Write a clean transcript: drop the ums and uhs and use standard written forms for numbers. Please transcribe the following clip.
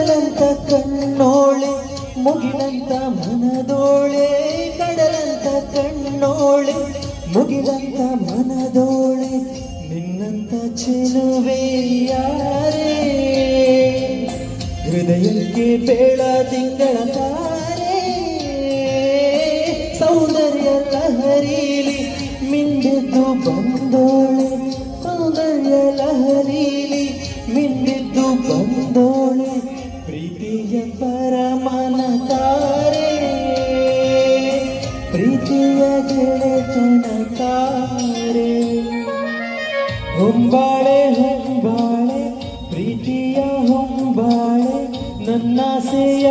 ಕಡಲಂತ ಕಣ್ಣೋಳೆ ಮುಗಿಲಂತ ಮನದೋಳೆ ಕಡಲಂತ ಕಣ್ಣೋಳೆ ಮುಗಿಲಂತ ಮನದೋಳೆ ನಿನ್ನಂತ ಚೆಲುವೆ ಯಾರೇ ಹೃದಯಕ್ಕೆ ಬೇಡ ತಿಂಗಳ ತಾರೆ ಸೌಂದರ್ಯ ಲಹರೀಲಿ ಮಿಂದೆದ್ದು ಬಂದೋಳೆ ಸೌಂದರ್ಯ ಲಹರೀಲಿ ಮಿಂದೆದ್ದು ಬಂದೋಳೆ ಪ್ರೀತಿಯ ಪರಮನ ತಾರೆ ಪ್ರೀತಿಯ ಗೆಳೆತನ ತಾರೆ ಹೊಂಬಾಳೆ ಹೊಂಬಾಳೆ ಪ್ರೀತಿಯ ಹೊಂಬಾಳೆ ನನ್ನಾಸೆಯ